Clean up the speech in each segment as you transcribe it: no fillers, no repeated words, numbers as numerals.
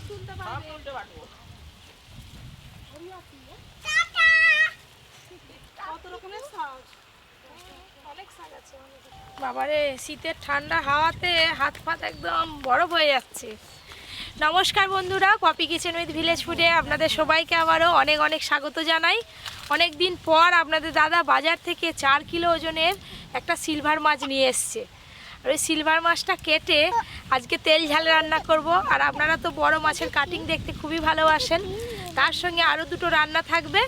তুলতে পারবে। সব তুলতে পারবো। কত রকমের শাক, অনেক শাক আছে। বাবারে শীতের ঠান্ডা হাওয়াতে হাত ফাত একদম বরফ হয়ে যাচ্ছে। নমস্কার বন্ধুরা, পপি কিচেন উইথ ভিলেজ ফুডে আপনাদের সবাইকে আবারও অনেক অনেক স্বাগত জানাই। অনেক দিন পর আপনাদের দাদা বাজার থেকে 4 কিলো ওজনের একটা সিলভার মাছ নিয়ে এসছে। আর ওই সিলভার মাছটা কেটে আজকে তেল ঝাল রান্না করব। আর আপনারা তো বড় মাছের কাটিং দেখতে খুবই ভালোবাসেন। তার সঙ্গে আরও দুটো রান্না থাকবে।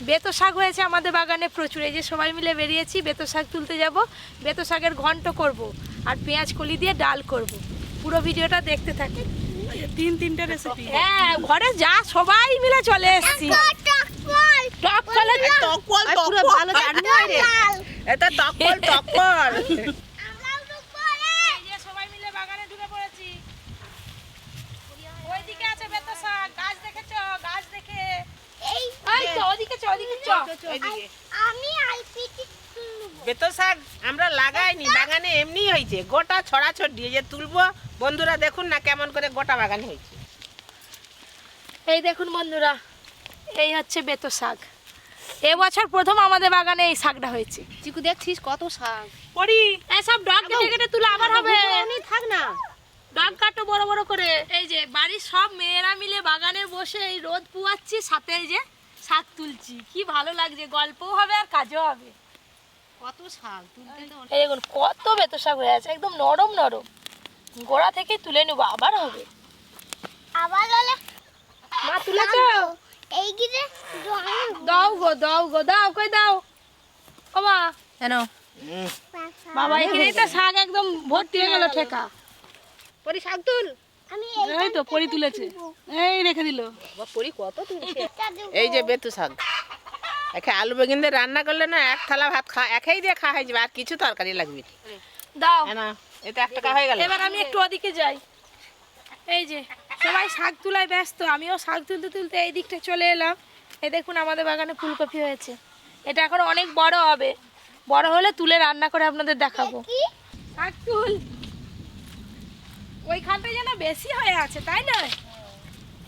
বেতো শাক হয়েছে আমাদের বাগানে প্রচুর, এই যে সবাই মিলে বেরিয়েছি বেতো শাক তুলতে যাব। বেতো শাকের ঘন্ট করব আর পেঁয়াজ কলি দিয়ে ডাল করব। পুরো ভিডিওটা দেখতে থাকুন। তিনটে রেসিপি, হ্যাঁ ঘরে যা সবাই মিলে চলে এসেছি। সবাই মিলে বাগানে ঢুকে পড়েছি। ওইদিকে আছে বেতো শাক, গাছ দেখেছ? গাছ দেখে বেতো শাক আমরা লাগাইনি, বাগানে এমনি হয়েছে, গোটা ছড়াছড় দিয়ে যে তুলবো। বন্ধুরা দেখুন না কেমন করে গোটা বাগানে হয়েছে। এই দেখুন বন্ধুরা, এই হচ্ছে বেতো শাক। এবছর প্রথম আমাদের বাগানে এই শাকটা হয়েছে। চিকু দেখছিস কত শাক পড়ি সব ডগ কেটে কেটে তুলে আবার হবে। থাক না, ডগ কাটো বড় বড় করে। এই যে বাড়ির সব মেয়েরা মিলে বাগানে বসে এই রোদ পুয়াচ্ছি, সাথে এই যে শাক তুলছি। কি ভালো লাগছে, গল্পও হবে আর কাজও হবে। কত শাক তুলতে তো এই দেখুন কত বেতো শাক হয়ে আছে, একদম নরম নরম। গোড়া থেকে তুলে নেবো, আবার হবে। আবার হলে মা তুলেছো? এই গিরে দাও গো দাও গো, দাও কই দাও। ও মা কেন বাবা, এখানেই তো শাক একদম ভর্তি হয়ে গেল ঠেকা। পরি শাক তুল। আমি এই তো পরি তুলেছে, এই রেখে দিল। পরি কত তুলছে। এই যে বেতো শাক, একে আলু বেগুন দিয়ে রান্না করলে না এক থালা ভাত একাই দিয়ে খাওয়া হয়ে যাবে, আর কিছু তরকারি লাগবে দাও। না। এটা 1 টাকা হয়ে গেল। এবার আমি একটু ওদিকে যাই। এই যে সবাই শাক তুলায় ব্যস্ত, আমিও শাক তুলতে তুলতে এই দিকটা চলে এলাম। এই দেখুন আমাদের বাগানে ফুলকপি হয়েছে। এটা এখন অনেক বড় হবে, বড় হলে তুলে রান্না করে আপনাদের দেখাবো। শাক তুল, ওইখানটা যেন বেশি হয়ে আছে তাই না?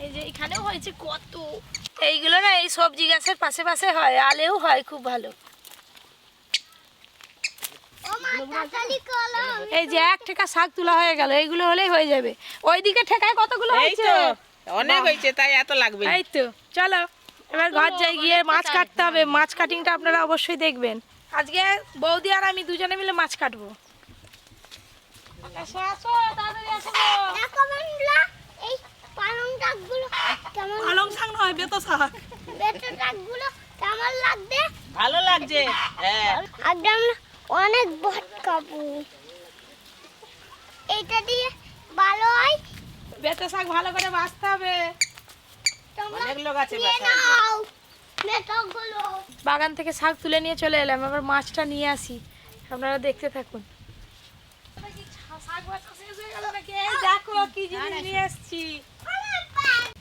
এই যে এখানেও হয়েছে কত। এইগুলো না এই সবজি গাছের পাশে পাশে হয়, আলেও হয় খুব ভালো। এই যে 1 ঠেকা শাক তোলা হয়ে গেল, এইগুলো হলেই হয়ে যাবে। ওইদিকে ঠেকায় কতগুলো এই হয়েছে? তো অনেক হয়েছে, তাই এত লাগবে। এই তো চলো এবার ঘর যাই, গিয়ে মাছ কাটতে হবে। মাছ কাটিংটা আপনারা অবশ্যই দেখবেন। আজকে বৌদি আর আমি দুজনে মিলে মাছ কাটবো। এসো এসো, তাড়াতাড়ি এসো গো। দেখো বন্ধুরা, এই পালং শাকগুলো কেমন, পালং শাক নয় বেতো শাক। বেতো শাকগুলো কেমন লাগবে? ভালো লাগছে, হ্যাঁ। একদম অনেক ভটকাবু। এটা দিয়ে ভালো হয়। বেতো শাক ভালো করে বাছতে হবে। তোমরা অনেক লোক আছে নিয়ে বাসায়। নাও বেতগুলো। বাগান থেকে শাক তুলে নিয়ে চলে এলাম, এবার মাছটা নিয়ে আসি। আপনারা দেখতে থাকুন।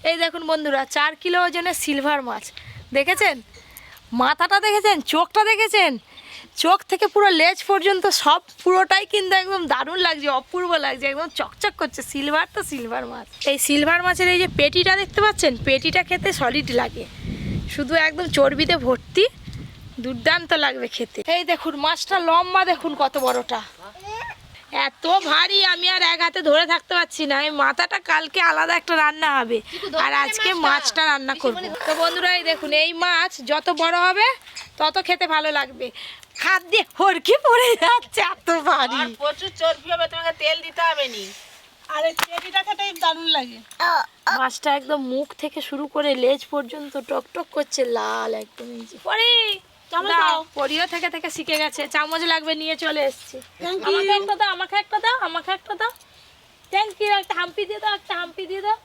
এই দেখুন বন্ধুরা, 4 কিলো ওজনের সিলভার মাছ। দেখেছেন মাথাটা, দেখেছেন চোখটা, দেখেছেন চোখ থেকে পুরো লেজ পর্যন্ত সব পুরোটাই কিন্তু একদম দারুণ লাগছে, অপূর্ব লাগছে, একদম চকচক করছে। সিলভার তো সিলভার মাছ। এই সিলভার মাছের এই যে পেটিটা দেখতে পাচ্ছেন, পেটিটা খেতে সলিড লাগে, শুধু একদম চর্বিতে ভর্তি, দুর্দান্ত লাগবে খেতে। এই দেখুন মাছটা লম্বা, দেখুন কত বড়টা, এত ভারী আমি আর এক হাতে ধরে থাকতে পারছি না। এই মাথাটা কালকে আলাদা একটা রান্না হবে, আর আজকে মাছটা রান্না করবো। তো বন্ধুরা এই দেখুন, এই মাছ যত বড় হবে তত খেতে ভালো লাগবে। হাত দিয়ে হড়কে পড়ে যাচ্ছে, এত ভারী। আর প্রচুর চর্বি হবে, তোমাকে তেল দিতে হবে নি। আর এই পেটিটা খেতে দারুণ লাগে। মাছটা একদম মুখ থেকে শুরু করে লেজ পর্যন্ত টকটক করছে, লাল একদম। পরি পরিও থেকে থেকে শিখে গেছে, চামচ লাগবে, নিয়ে চলে এসছি। আমাকে একটা দাও, আমাকে একটা দাও, আমাকে একটা দাও। Thank you. একটা হাম্পি দিয়ে দাও, একটা হাম্পি দিয়ে দাও।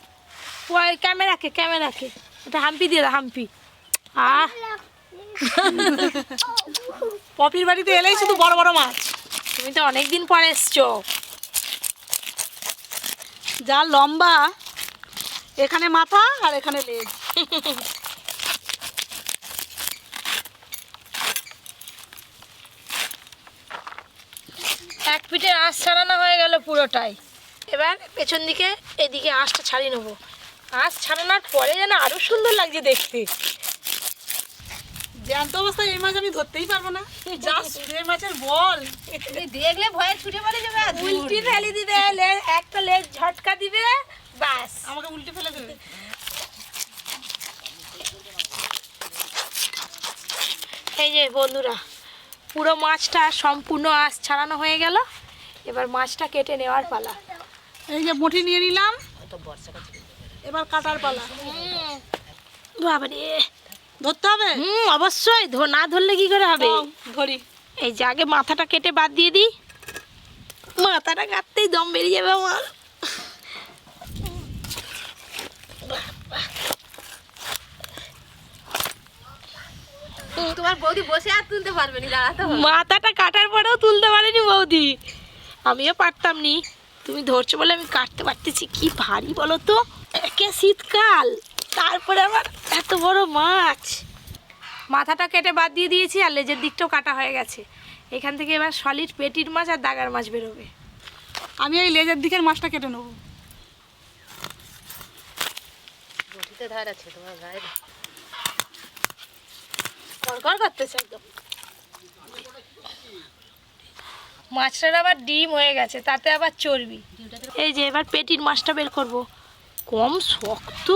ক্যামেরাকে একটা হাম্পি দিয়ে দাও, হাম্পি। পপির বাড়িতে এলেই শুধু বড় বড় মাছ। তুমি তো অনেকদিন পরে এসছো। যা লম্বা, এখানে মাথা আর এখানে লেজ। এক পিঠে আঁশ ছাড়ানো হয়ে গেল পুরোটাই। এবার পেছন দিকে এদিকে আঁশটা ছাড়িয়ে নেবো। আঁশ ছাড়ানোর পরে যেন আরো সুন্দর লাগছে দেখতে। জ্যান্ত অবস্থায় এই মাছ আমি ধরতেই পারবো না, যা এই মাছের বল। দেখলে ভয়ে ছুটে পড়ে যাবে। উল্টি ফেলে দিবে, একটা লেজ ঝটকা দিবে, বাস আমাকে উল্টে ফেলে দেবে। এই যে বন্ধুরা, পুরো মাছটা সম্পূর্ণ আঁশ ছাড়ানো হয়ে গেল। এবার মাছটা কেটে নেওয়ার পালা। এই যে বটি নিয়ে নিলাম, এবার কাটার পালা। বাবারে, ধরতে হবে। অবশ্যই, না ধরলে কি করে হবে? ধরি। এই যে আগে মাথাটা কেটে বাদ দিয়ে দিই। মাথাটা কাটতেই দম বেরিয়ে যাবে আমার। তোমার বৌদি বসে আর তুলতে পারবে না, দাঁড়াতে হবে। মাথাটা কাটার পরেও তুলতে পারিনি বৌদি, আমিও পারতাম নি। তুমি ধরছো বলে আমি কাটতে পারতেছি। কি ভারী বলো তো, একে শীতকাল, তারপরে আবার এত বড় মাছ। মাথাটা কেটে বাদ দিয়ে দিয়েছি, আর লেজের দিকটাও কাটা হয়ে গেছে। এখান থেকে এবার সলিড পেটির মাছ আর দাগার মাছ বেরোবে। আমি এই লেজের দিকের মাছটা কেটে নেবো। বটিতে ধার আছে তোমার গায়ে। কড়কড় করতেছে একদম। মাছটার আবার ডিম হয়ে গেছে, তাতে আবার চর্বি। এই যে এবার পেটির মাছটা বের করব। কম শক্ত।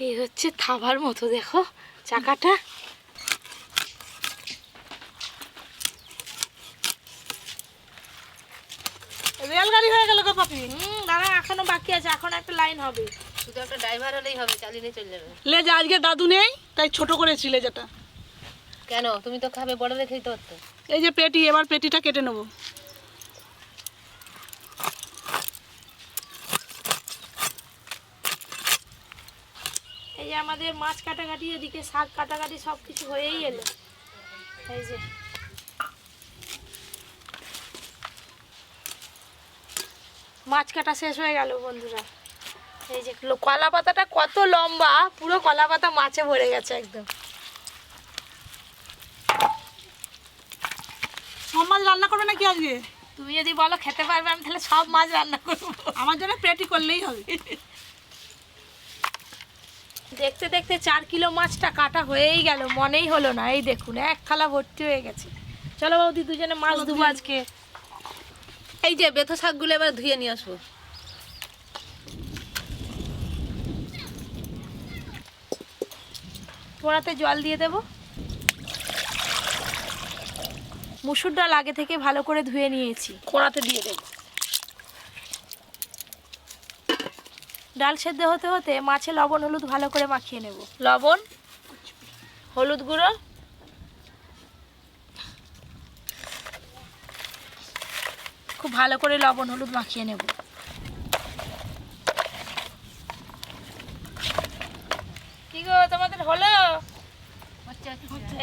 এই হচ্ছে থাবার মতো, দেখো চাকাটা। রেলগাড়ি হয়ে গেল গো পাপি। দাঁড়া, এখনো বাকি আছে, এখন একটা লাইন হবে। শুধু একটা ড্রাইভার হলেই হবে, চালিয়ে নিয়ে চলে যাবে। লেজা আজকে দাদু নেই, তাই ছোট করেছি লেজাটা। কেন, তুমি তো খাবে, বড় রেখেই তো হতো। এই যে পেটি, এবার পেটিটা কেটে নেবো। এই যে আমাদের মাছ কাটাকাটি, এদিকে শাক কাটাকাটি সব কিছু হয়েই এলো। এই যে মাছ কাটা শেষ হয়ে গেল বন্ধুরা। এই যে কলা পাতাটা কত লম্বা, পুরো কলা পাতা মাছে ভরে গেছে একদম। সব মাছ রান্না করবে নাকি আজকে? তুমি যদি বলো খেতে পারবে, আমি তাহলে সব মাছ রান্না করবো। আমার জন্য পেটি করলেই হবে। দেখতে দেখতে 4 কিলো মাছটা কাটা হয়েই গেল, মনেই হলো না। এই দেখুন, এক থালা ভর্তি হয়ে গেছে। চলো বৌদি, দুজনে মাছ ধুবো আজকে। এই যে বেথো শাকগুলো এবার ধুয়ে নিয়ে আসবো। পোড়াতে জল দিয়ে দেব। মুসুর ডাল আগে থেকে ভালো করে ধুয়ে নিয়েছি, পোড়াতে দিয়ে দেব। ডাল সেদ্ধ হতে হতে মাছে লবণ হলুদ ভালো করে মাখিয়ে নেব। লবণ, হলুদ গুঁড়ো, খুব ভালো করে লবণ হলুদ মাখিয়ে নেব। কি গো, তোমাদের হলো?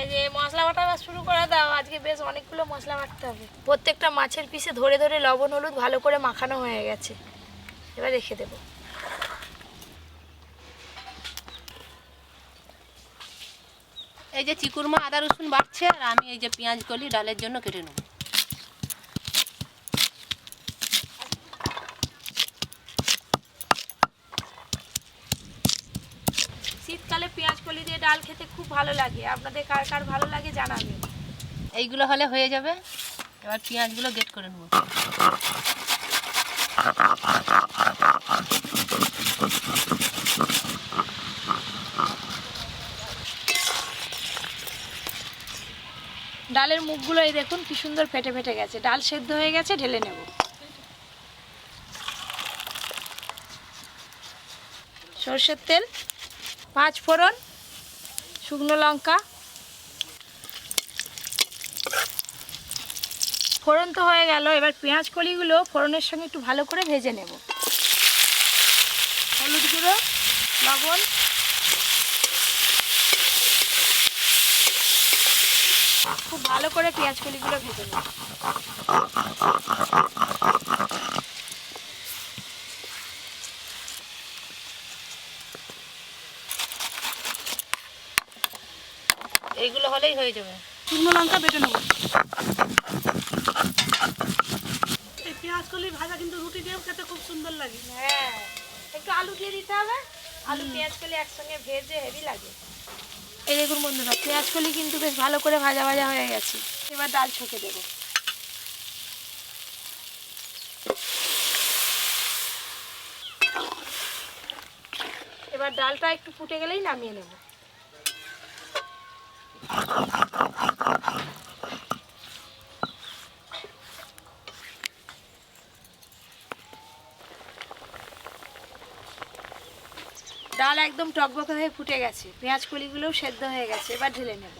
এই যে মশলা বাটা শুরু করে দাও। আজকে বেশ অনেকগুলো মশলা বাটতে হবে। প্রত্যেকটা মাছের পিসে ধরে ধরে লবণ হলুদ ভালো করে মাখানো হয়ে গেছে, এবার রেখে দেবো। এই যে চিকুরমা আদা রসুন বাটছে, আর আমি এই যে পেঁয়াজ কলি ডালের জন্য কেটে নেব। শীতকালে পেঁয়াজ কলি দিয়ে ডাল খেতে খুব ভালো লাগে। আপনাদের কার কার ভালো লাগে জানাবেন। এইগুলো হলে হয়ে যাবে। এবার পেঁয়াজগুলো গেট করে নেব। ডালের মুখগুলো এই দেখুন কি সুন্দর ফেটে ফেটে গেছে। ডাল সেদ্ধ হয়ে গেছে, ঢেলে নেব। সরষের তেল, 5 ফোড়ন, শুকনো লঙ্কা। ফোড়ন তো হয়ে গেল, এবার পেঁয়াজ কলিগুলো ফোড়নের সঙ্গে একটু ভালো করে ভেজে নেব। হলুদ গুঁড়ো, লবণ, খুব ভালো করে পেঁয়াজ কলিগুলো ভেজে নেব। এইগুলো হলেই হয়ে যাবে। শুকনো লঙ্কা বেটে নেবো। এই পেঁয়াজ কলি ভাজা কিন্তু রুটি দিয়েও খেতে খুব সুন্দর লাগে। হ্যাঁ, একটু আলু দিয়ে দিতে হবে। আলু পেঁয়াজ কলি একসঙ্গে ভেজে হেভি লাগে। এই দেখুন বন্ধুরা, পেঁয়াজ কলি কিন্তু বেশ ভালো করে ভাজা ভাজা হয়ে গেছে। এবার ডাল ছকে দেবো। এবার ডালটা একটু ফুটে গেলেই নামিয়ে নেব। ডাল একদম টকবকে হয়ে ফুটে গেছে, পেঁয়াজ কলিগুলোও সেদ্ধ হয়ে গেছে। এবার ঢেলে নেব।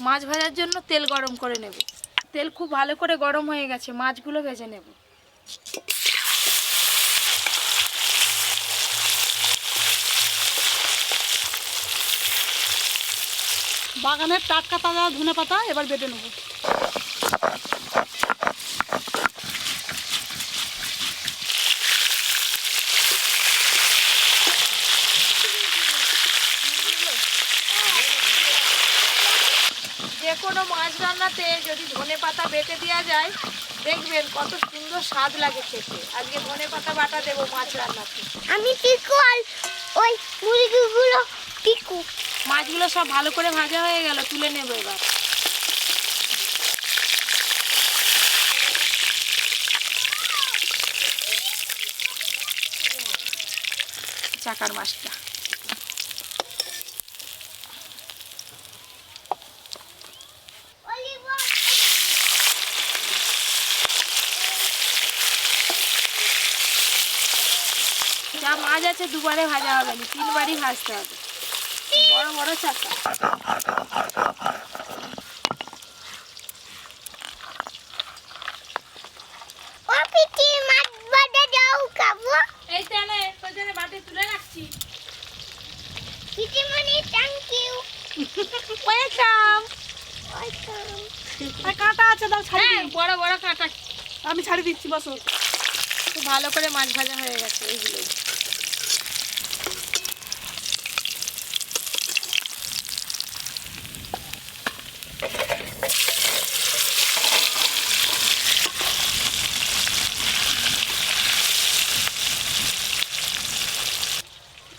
মাছ ভাজার জন্য তেল গরম করে নেব। তেল খুব ভালো করে গরম হয়ে গেছে, মাছগুলো ভেজে নেব। বাগানের টাটকা তাজা ধনেপাতা এবার বেটে নেবো। যে কোনো মাছ রান্নাতে যদি ধনেপাতা বেটে দেওয়া যায়, দেখবেন কত সুন্দর স্বাদ লাগে খেতে। আজকে ধনেপাতা বাটা দেবো মাছ রান্নাতে। আমি পিকু আর ওই মুরগিগুলো পিকু। মাছগুলো সব ভালো করে ভাজা হয়ে গেল, তুলে নেব এবার। চাকার মাছটা যা মাছ আছে দুবারে ভাজা হবে না, তিনবারই ভাজতে হবে। বড় বড় চাকা। ও পিটি মাছ বাদে দাও খাবো। এই তেনে তোর জন্য বাটি তুলে রাখছি। পিটি মনি থ্যাংক ইউ। ওয়েলকাম। আর কাঁটা আছে, দাও ছাড়ি হ্যাঁ, দিই। বড় বড় কাঁটা। আমি ছাড়ি দিচ্ছি, বসো। খুব ভালো করে মাছ ভাজা হয়ে গেছে এইগুলোই।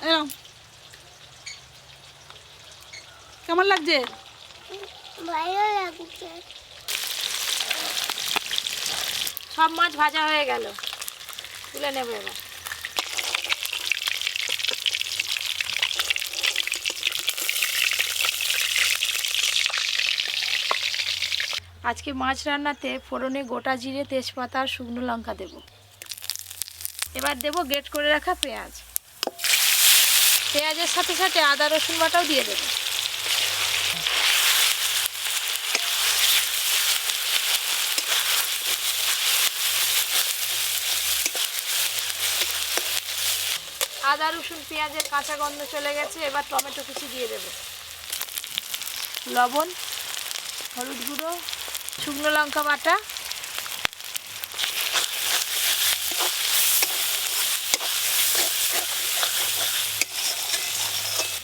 এরকম কেমন লাগছে? ভালো লাগছে। সব মাছ ভাজা হয়ে গেল, তুলে নেব এবার। আজকে মাছ রান্নাতে ফোড়নে গোটা জিরে, তেজপাতা আর শুকনো লঙ্কা দেব। এবার দেব গ্রেট করে রাখা পেঁয়াজ। পেঁয়াজের সাথে সাথে আদা রসুন বাটাও দিয়ে দেব। আদা রসুন পেঁয়াজের কাঁচা গন্ধ চলে গেছে। এবার টমেটো কুচি দিয়ে দেব, লবণ, হলুদ গুঁড়ো, শুকনো লঙ্কা বাটা,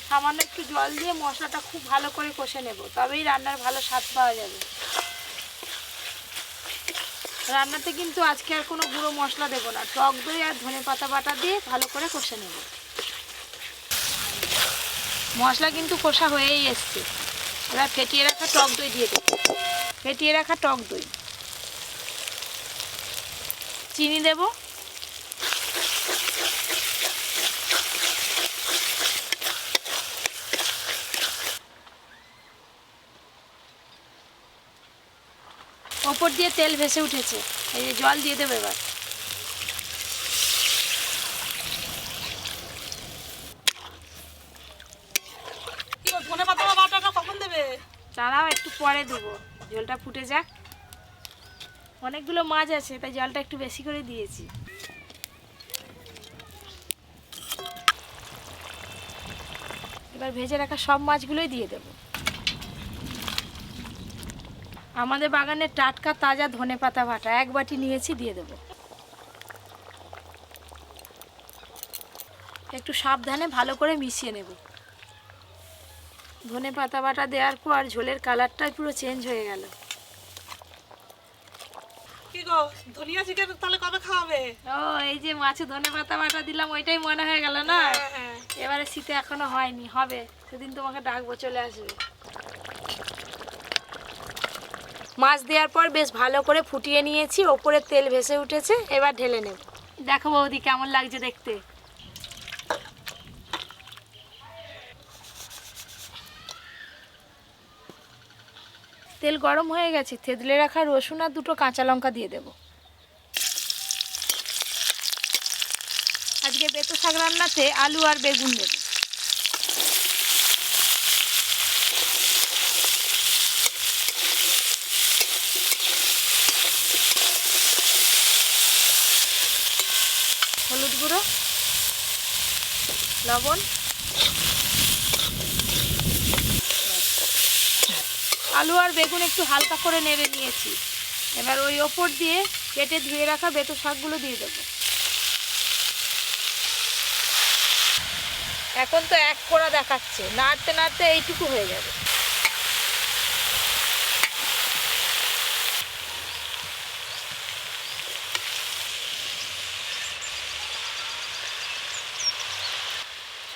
সামান্য একটু জল দিয়ে মশলাটা খুব ভালো করে কষে নেব, তবেই রান্নার ভালো স্বাদ পাওয়া যাবে। রান্নাতে কিন্তু আজকে আর কোনো গুঁড়ো মশলা দেবো না, টক দই আর ধনেপাতা বাটা দিয়ে ভালো করে কষে নেব। মশলা কিন্তু কষা হয়েই এসছে। এবার ফেটিয়ে রাখা টক দই দিয়ে দেব। ফেটিয়ে রাখা টক দই, চিনি দেব, ওপর দিয়ে তেল ভেসে উঠেছে। এই যে জল দিয়ে দেবো এবার। ধনেপাতা বাটাটা কখন দেবে? দাঁড়াও, একটু পরে দেবো, জলটা ফুটে যাক। অনেকগুলো মাছ আছে তাই জলটা একটু বেশি করে দিয়েছি। এবার ভেজে রাখা সব মাছগুলোই দিয়ে দেব। আমাদের বাগানের টাটকা তাজা ধনেপাতা বাটা 1 বাটি নিয়েছি, দিয়ে দেব। একটু সাবধানে ভালো করে মিশিয়ে নেব। ধনে পাতা বাটা দেওয়ার পর ঝোলের কালারটাই পুরো চেঞ্জ হয়ে গেল। কি গো, ধনিয়া চিকেন তাহলে কবে খাওয়াবে? ও এই যে মাছে ধনে পাতা বাটা দিলাম, ওইটাই মনে হয়ে গেল না? হ্যাঁ। এবারে শীতে এখনো হয়নি, হবে, সেদিন তোমাকে ডাকবো, চলে আসবে। মাছ দেওয়ার পর বেশ ভালো করে ফুটিয়ে নিয়েছি, ওপরে তেল ভেসে উঠেছে, এবার ঢেলে নেব। দেখো বৌদি কেমন লাগছে দেখতে। তেল গরম হয়ে গেছে, থেতলে রাখা রসুন আর 2টো কাঁচা লঙ্কা দিয়ে দেব। আজকে বেতো শাক রান্নাতে আলু আর বেগুন দেব। হলুদ গুঁড়ো, লবণ, আলু আর বেগুন একটু হালকা করে নেড়ে নিয়েছি। এবার ওই ওপর দিয়ে কেটে ধুয়ে রাখা বেতো শাকগুলো দিয়ে দেবো। এখন তো এক কোড়া দেখাচ্ছে, নাড়তে নাড়তে এইটুকু হয়ে যাবে।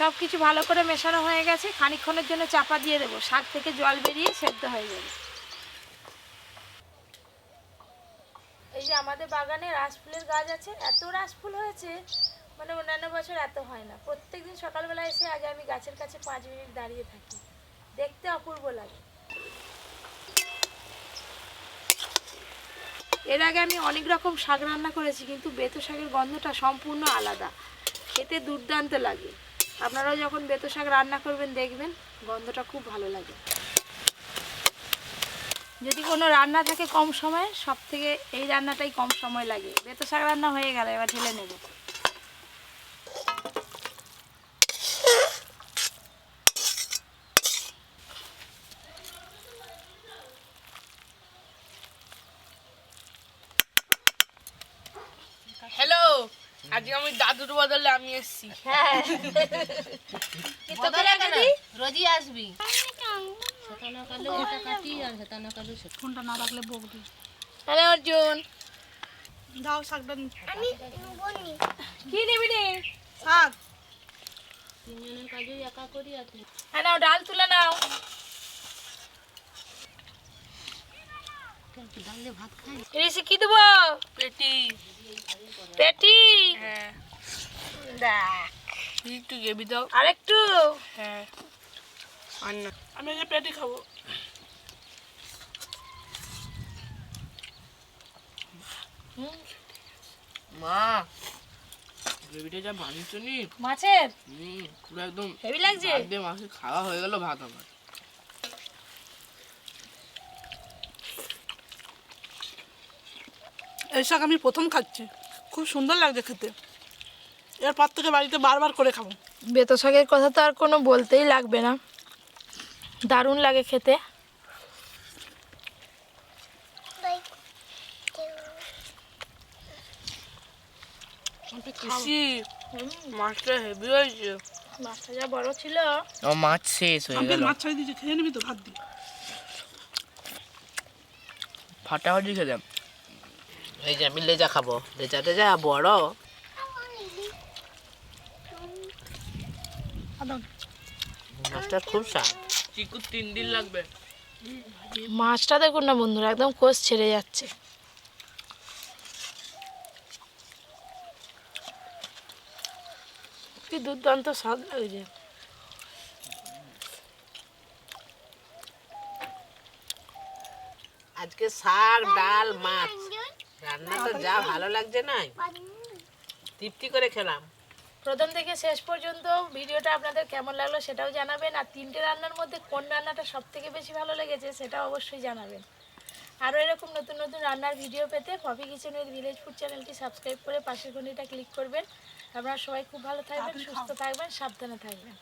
সব কিছু ভালো করে মেশানো হয়ে গেছে, খানিকক্ষণের জন্য চাপা দিয়ে দেবো, শাক থেকে জল বেরিয়ে সেদ্ধ হয়ে যাবে। এই যে আমাদের বাগানে রাসফুলের গাছ আছে, এত রাসফুল হয়েছে, মানে অন্যান্য বছর এত হয় না। প্রত্যেকদিন সকালবেলা এসে আগে আমি গাছের কাছে 5 মিনিট দাঁড়িয়ে থাকি, দেখতে অপূর্ব লাগে। এর আগে আমি অনেক রকম শাক রান্না করেছি, কিন্তু বেতো শাকের গন্ধটা সম্পূর্ণ আলাদা, খেতে দুর্দান্ত লাগে। আপনারাও যখন বেতো শাক রান্না করবেন দেখবেন গন্ধটা খুব ভালো লাগে। যদি কোনো রান্না থাকে কম সময়ে, সব থেকে এই রান্নাটাই কম সময় লাগে। বেতো শাক রান্না হয়ে গেল, এবার ঢেলে নেব। হ্যালো, আজকে আমি দাদুর বদলে আমি এসেছি। হ্যাঁ, রোজই আসবি। সেটা না কালো এটা কাটি, আর সেটা না কালো সেটা। ফোনটা না রাখলে বকবি। হ্যালো অর্জুন, দাও শাকটা। আমি বলি কি নিবি রে? শাক। তিনজনের কাজই একা করি আর কি। হ্যাঁ নাও, ডাল তুলে নাও। ডাল দিয়ে ভাত খাই। ঋষি কি দেবো? পেটি। পেটি? হ্যাঁ। দেখ, একটু গেবি দাও। আরেকটু। হ্যাঁ। আর না, আমি এই যে পেটি খাবো। মা, গ্রেভিটা যা বানিয়েছো নি, মাছের পুরো একদম হেভি লাগছে। ভাত দিয়ে মাছে খাওয়া হয়ে গেল ভাত আমার। এই শাক আমি প্রথম খাচ্ছি, খুব সুন্দর লাগছে খেতে। এরপর থেকে বাড়িতে বারবার করে খাবো। বেতো শাকের কথা তো আর কোনো বলতেই লাগবে না, দারুণ লাগে খেতে। মাছটা হেভি হয়েছে। মাছটা যা বড় ছিল। ও মাছ শেষ হয়ে গেল, মাছ ছাড়িয়ে দিয়েছি, খেয়ে নিবি তো ভাত দিয়ে? ফাটাফাটি খেলাম। এই যে আমি লেজা খাবো, লেজা টেজা বড়। মাছটা খুব স্বাদ। চিকু 3 দিন লাগবে। মাছটা দেখুন না বন্ধুরা, একদম কোষ ছেড়ে যাচ্ছে। কি দুর্দান্ত স্বাদ লাগছে। আজকে শাক ডাল মাছ রান্নাটা যা ভালো লাগছে না, তৃপ্তি করে খেলাম। প্রথম থেকে শেষ পর্যন্ত ভিডিওটা আপনাদের কেমন লাগলো সেটাও জানাবেন, আর 3টে রান্নার মধ্যে কোন রান্নাটা সব থেকে বেশি ভালো লেগেছে সেটাও অবশ্যই জানাবেন। আরও এরকম নতুন নতুন রান্নার ভিডিও পেতে Poppy kitchen with village food চ্যানেলটি সাবস্ক্রাইব করে পাশের ঘন্টিটা ক্লিক করবেন। আপনারা সবাই খুব ভালো থাকবেন, সুস্থ থাকবেন, সাবধানে থাকবেন।